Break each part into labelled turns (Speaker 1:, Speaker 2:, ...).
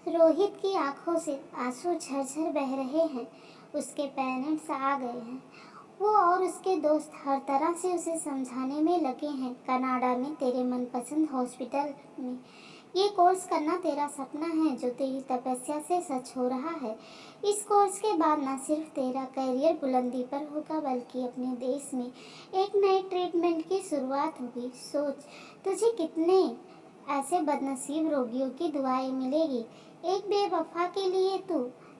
Speaker 1: रोहित की आंखों से आंसू झरझर बह रहे हैं। उसके पेरेंट्स आ गए हैं। वो और उसके दोस्त हर तरह से उसे समझाने में लगे हैं। कनाडा में तेरे मनपसंद हॉस्पिटल में ये कोर्स करना तेरा सपना है जो तेरी तपस्या से सच हो रहा है। इस कोर्स के बाद न सिर्फ तेरा करियर बुलंदी पर होगा बल्कि अपने देश में एक नए ट्रीटमेंट की शुरुआत होगी। सोच, तुझे कितने ऐसे बदनसीब रोगियों की दुआएं मिलेगी। एक बेवफा के लिए तू।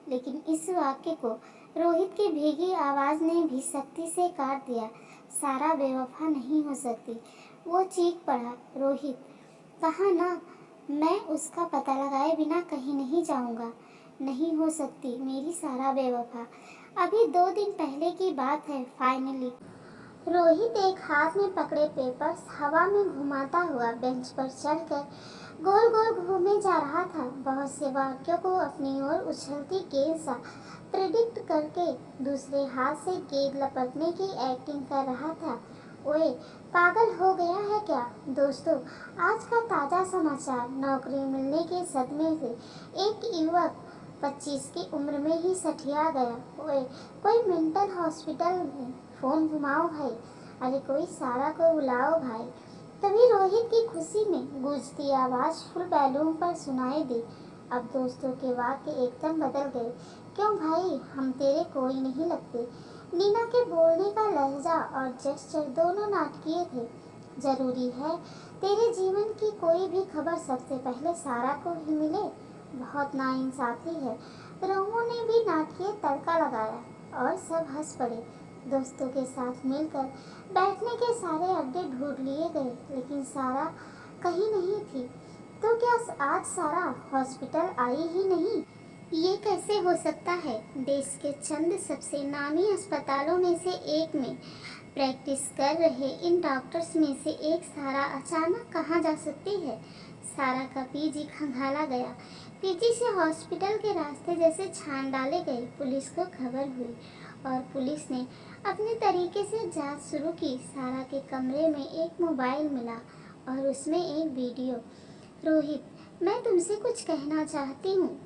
Speaker 1: लेकिन इस वाक्य को रोहित की भीगी आवाज ने भी सख्ती से काट दिया। सारा बेवफा नहीं हो सकती। वो चीख पड़ा, रोहित कहा ना, मैं उसका पता लगाए बिना कहीं नहीं जाऊंगा। नहीं हो सकती मेरी सारा बेवफा। अभी 2 दिन पहले की बात है। फाइनली रोहित एक हाथ में पकड़े पेपर्स हवा में घुमाता हुआ बेंच पर चढ़कर गोल गोल घूमे जा रहा था। बहुत से वाक्यों को अपनी ओर उछलती गेंद सा प्रेडिक्ट करके दूसरे हाथ से गेंद लपकने की एक्टिंग कर रहा था। ओए, पागल हो गया है क्या? दोस्तों, आज का ताज़ा समाचार। नौकरी मिलने के सदमे से एक युवक 25 की उम्र में ही सठिया गया। ओए, कोई मेंटल हॉस्पिटल में फोन घुमाओ भाई। अरे कोई सारा को बुलाओ भाई। तभी रोहित की खुशी में गूंजती आवाज फुल वॉल्यूम पर सुनाई दी। अब दोस्तों के वाक्य एकदम बदल गए। क्यों भाई, हम तेरे कोई नहीं लगते। नीना के बोलने का लहजा और जेस्चर दोनों नाटकीय थे। जरूरी है तेरे जीवन की कोई भी खबर सबसे पहले सारा को ही मिले? बहुत नाइंसाफी है। रोमो ने भी नाटकीय तड़का लगाया और सब हंस पड़े। दोस्तों के साथ मिलकर बैठने के सारे अड्डे ढूंढ लिए गए लेकिन सारा कहीं नहीं थी। तो क्या आज सारा हॉस्पिटल आई ही नहीं? ये कैसे हो सकता है? देश के चंद सबसे नामी अस्पतालों में से एक में प्रैक्टिस कर रहे इन डॉक्टर्स में से एक सारा अचानक कहाँ जा सकती है? सारा का पीजी खंगाला गया। पीजी से हॉस्पिटल के रास्ते जैसे छान डाले गए। पुलिस को खबर हुई और पुलिस ने अपने तरीके से जांच शुरू की। सारा के कमरे में एक मोबाइल मिला और उसमें एक वीडियो। रोहित, मैं तुमसे कुछ कहना चाहती हूँ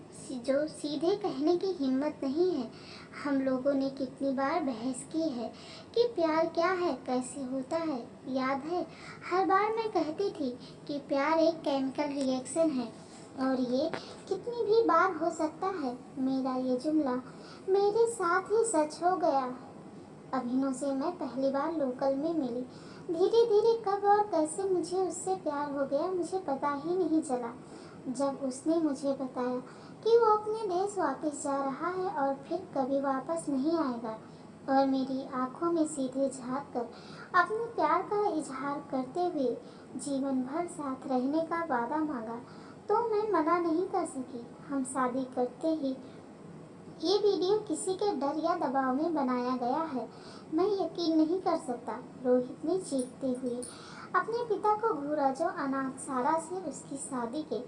Speaker 1: जो सीधे कहने की हिम्मत नहीं है। हम लोगों ने कितनी बार बहस की है कि प्यार क्या है, कैसे होता है। याद है, हर बार मैं कहती थी कि प्यार एक केमिकल रिएक्शन है और ये कितनी भी बार हो सकता है। मेरा ये जुमला मेरे साथ ही सच हो गया। अभिनव से मैं पहली बार लोकल में मिली। धीरे धीरे कब और कैसे मुझे उससे प्यार हो गया मुझे पता ही नहीं चला। जब उसने मुझे बताया कि वो अपने देश वापस जा रहा है और फिर कभी वापस नहीं आएगा और मेरी आंखों में सीधे झांक कर अपने प्यार का इजहार करते हुए जीवन भर साथ रहने का वादा मांगा तो मैं मना नहीं कर सकी। हम शादी करते ही ये वीडियो किसी के डर या दबाव में बनाया गया है। मैं यकीन नहीं कर सकता, रोहित ने चीखते हुए अपने पिता को घूरा जो अनाथ सारा से उसकी शादी के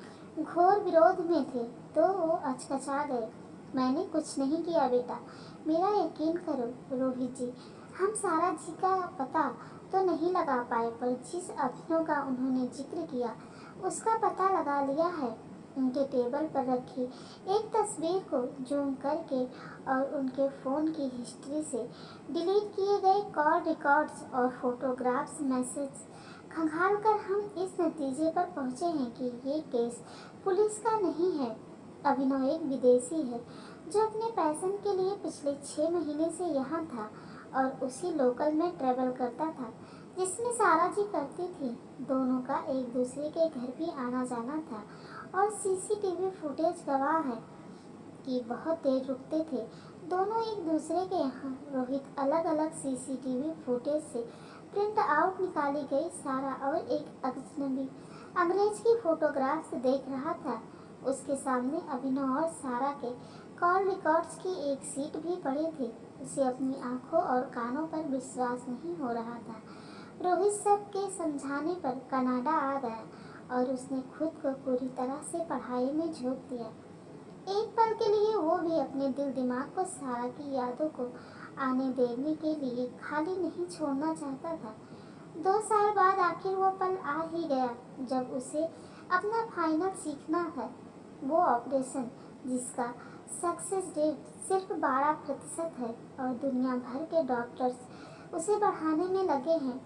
Speaker 1: घोर विरोध में थे। तो वो अचकचा गए। मैंने कुछ नहीं किया बेटा, मेरा यकीन करो रोहित जी। हम सारा जी का पता तो नहीं लगा पाए पर जिस अभिनव का उन्होंने जिक्र किया उसका पता लगा लिया है। उनके टेबल पर रखी एक तस्वीर को जूम करके और उनके फ़ोन की हिस्ट्री से डिलीट किए गए कॉल रिकॉर्ड्स और फोटोग्राफ्स मैसेज खंगाल कर हम इस नतीजे पर पहुंचे हैं कि ये केस पुलिस का नहीं है। अभिनव एक विदेशी है जो अपने पैशन के लिए पिछले 6 महीने से यहाँ था और उसी लोकल में ट्रेवल करता था जिसमें सारा जी करती थी। दोनों का एक दूसरे के घर भी आना जाना था और सीसीटीवी फुटेज गवाह है कि बहुत देर रुकते थे दोनों एक दूसरे के यहाँ। रोहित अलग अलग सीसीटीवी फुटेज से प्रिंट आउट निकाली गई सारा और एक अजनबी अंग्रेज की फोटोग्राफ्स देख रहा था। उसके सामने अभिनव और सारा के कॉल रिकॉर्ड्स की एक सीट भी पड़ी थी। उसे अपनी आंखों और कानों पर विश्वास नहीं हो रहा था। रोहित सबके समझाने पर कनाडा आ गया और उसने खुद को पूरी तरह से पढ़ाई में झोंक दिया। एक पल के लिए वो भी अपने दिल दिमाग को सारा की यादों को आने देने के लिए खाली नहीं छोड़ना चाहता था। 2 साल बाद आखिर वो पल आ ही गया जब उसे अपना फाइनल सीखना है। वो ऑपरेशन जिसका सक्सेस रेट सिर्फ 12% है और दुनिया भर के डॉक्टर्स उसे बढ़ाने में लगे हैं।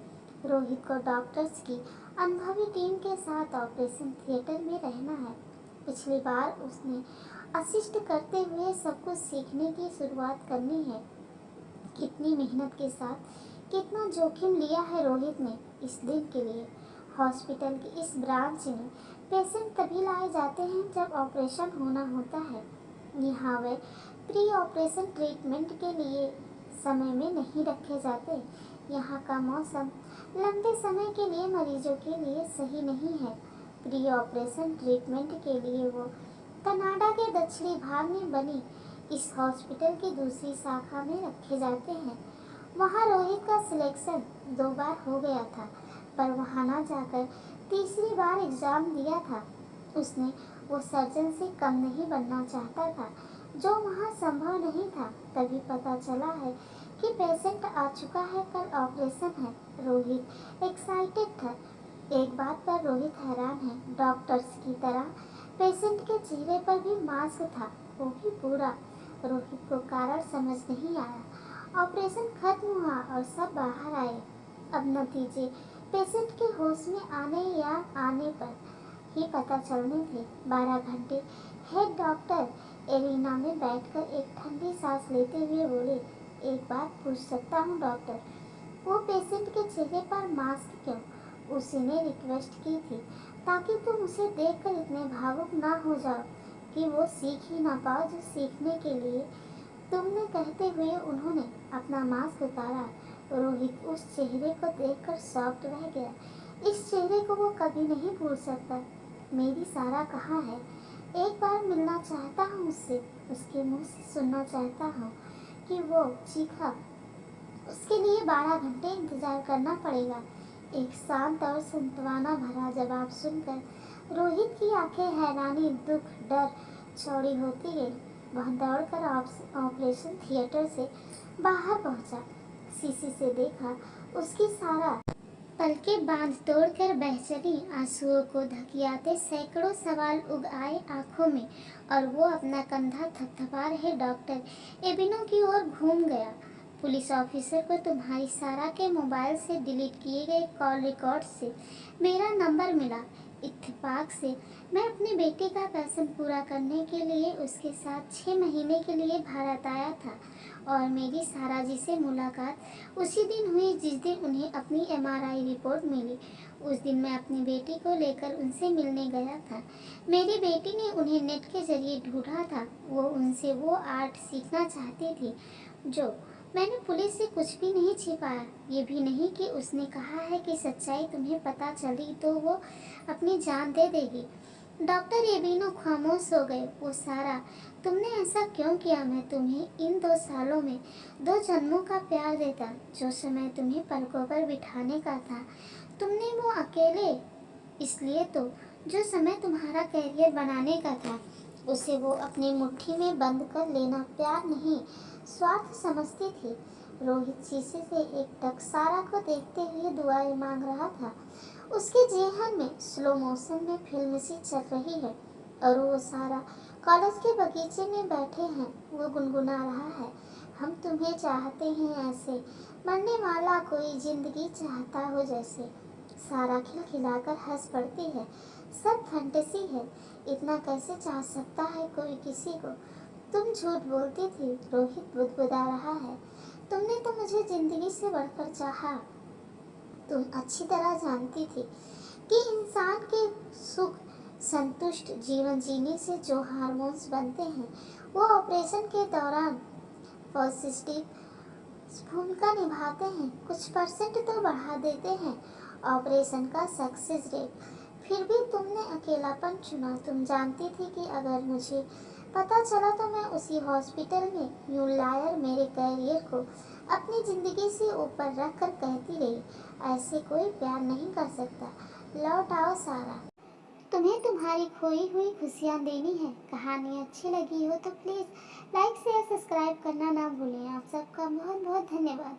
Speaker 1: रोहित को डॉक्टर्स की अनुभवी टीम के साथ ऑपरेशन थिएटर में रहना है। पिछली बार उसने असिस्ट करते हुए सब कुछ सीखने की शुरुआत करनी है। कितनी मेहनत के साथ कितना जोखिम लिया है रोहित ने इस दिन के लिए। हॉस्पिटल की इस ब्रांच में पेशेंट तभी लाए जाते हैं जब ऑपरेशन होना होता है। यहाँ वे प्री ऑपरेशन ट्रीटमेंट के लिए समय में नहीं रखे जाते। यहाँ का मौसम लंबे समय के लिए मरीजों के लिए सही नहीं है। प्री ऑपरेशन ट्रीटमेंट के लिए वो कनाडा के दक्षिणी भाग में बनी इस हॉस्पिटल की दूसरी शाखा में रखे जाते हैं। वहाँ रोहित का सिलेक्शन 2 बार हो गया था, पर वहाँ न जाकर तीसरी बार एग्ज़ाम दिया था। उसने वो सर्जन से कम नहीं बनना चाहता था, जो वहाँ संभव नहीं था। तभी पता चला है कि पेशेंट आ चुका है, कल ऑपरेशन है। रोहित एक्साइटेड था। एक बात पर रोहित हैरान है, डॉक्टर्स की तरह पेशेंट के चेहरे पर भी मास्क था, वो भी पूरा। रोहित को कारण समझ नहीं आया। ऑपरेशन खत्म हुआ और सब बाहर आए। अब नतीजे पेशेंट के होश में आने या आने पर ही पता चलने थे। 12 घंटे हेड डॉक्टर एरिना में बैठकर एक ठंडी सांस लेते हुए बोले, एक बात पूछ सकता हूँ डॉक्टर? वो पेशेंट के चेहरे पर मास्क क्यों? उसी ने रिक्वेस्ट की थी ताकि तुम उसे देखकर इतने भावुक ना हो जाओ कि वो सीख ही ना पाओ जो सीखने के लिए तुमने। कहते हुए उन्होंने अपना मास्क उतारा। रोहित उस चेहरे को देखकर शॉक्ड रह गया। इस चेहरे को वो कभी नहीं भूल सकता। मेरी सारा कहाँ है? एक बार मिलना चाहता हूँ उससे, उसके मुंह से सुनना चाहता हूँ कि वो चीखा। उसके लिए 12 घंटे इंतजार करना पड़ेगा। एक शांत और सांत्वना भरा जवाब सुनकर रोहित की आंखें हैरानी, दुख, डर चौड़ी होती गई। वह दौड़कर ऑपरेशन थिएटर से बाहर पहुंचा। शीशे से देखा, उसकी सारा पलकें बांध तोड़कर बह चली। आंसुओं को धकियाते सैकड़ों सवाल उग आए आंखों में और वो अपना कंधा थपथपा रहे डॉक्टर एबिनो की ओर घूम गया। पुलिस ऑफिसर को तुम्हारी सारा के मोबाइल से डिलीट किए गए कॉल रिकॉर्ड से मेरा नंबर मिला। इत्तेफाक से मैं अपनी बेटी का पैशन पूरा करने के लिए उसके साथ 6 महीने के लिए भारत आया था और मेरी सारा जी से मुलाकात उसी दिन हुई जिस दिन उन्हें अपनी MRI रिपोर्ट मिली। उस दिन मैं अपनी बेटी को लेकर उनसे मिलने गया था। मेरी बेटी ने उन्हें नेट के जरिए ढूंढा था। वो उनसे वो आर्ट सीखना चाहती थी जो मैंने पुलिस से कुछ भी नहीं छिपाया। ये भी नहीं कि उसने कहा है कि सच्चाई तुम्हें पता चली तो वो अपनी जान दे देगी। डॉक्टर एबिनो खामोश हो गए। वो सारा, तुमने ऐसा क्यों किया? मैं तुम्हें इन 2 सालों में 2 जन्मों का प्यार देता। जो समय तुम्हें पलकों पर बिठाने का था तुमने वो अकेले इसलिए तो जो समय तुम्हारा कैरियर बनाने का था उसे वो अपनी मुट्ठी में बंद कर लेना प्यार नहीं स्वार्थ समझती थी। रोहित शीशे से एकटक सारा को देखते हुए दुआएं मांग रहा था। उसके जेहन में स्लो मोशन में फिल्म सी चल रही है और वो सारा कॉलेज के बगीचे में बैठे हैं। वो गुनगुना रहा है, हम तुम्हें चाहते हैं ऐसे, मरने वाला कोई जिंदगी चाहता हो जैसे। सारा खिलखिलाकर हंस पड़ती है। सब फैंटेसी है। इतना कैसे चाह सकता है कोई किसी को? तुम झूठ बोलती थी। रोहित बुदबुदा रहा है। तुमने तो मुझे जिंदगी से बढ़कर चाहा। तुम अच्छी तरह जानती थी कि इंसान के सुख संतुष्ट जीवन जीने से जो हार्मोन्स बनते हैं वो ऑपरेशन के दौरान पॉजिटिव भूमिका निभाते हैं, कुछ परसेंट तो बढ़ा देते हैं ऑपरेशन का सक्सेस रेट। फिर भी तुमने अकेलापन चुना। तुम जानती थी कि अगर मुझे पता चला तो मैं उसी हॉस्पिटल में, यू लायर, मेरे कैरियर को अपनी ज़िंदगी से ऊपर रख कर कहती रही, ऐसे कोई प्यार नहीं कर सकता। लौट आओ सारा, तुम्हें तुम्हारी खोई हुई खुशियाँ देनी है। कहानी अच्छी लगी हो तो प्लीज़ लाइक शेयर सब्सक्राइब करना ना भूलें। आप सबका बहुत बहुत धन्यवाद।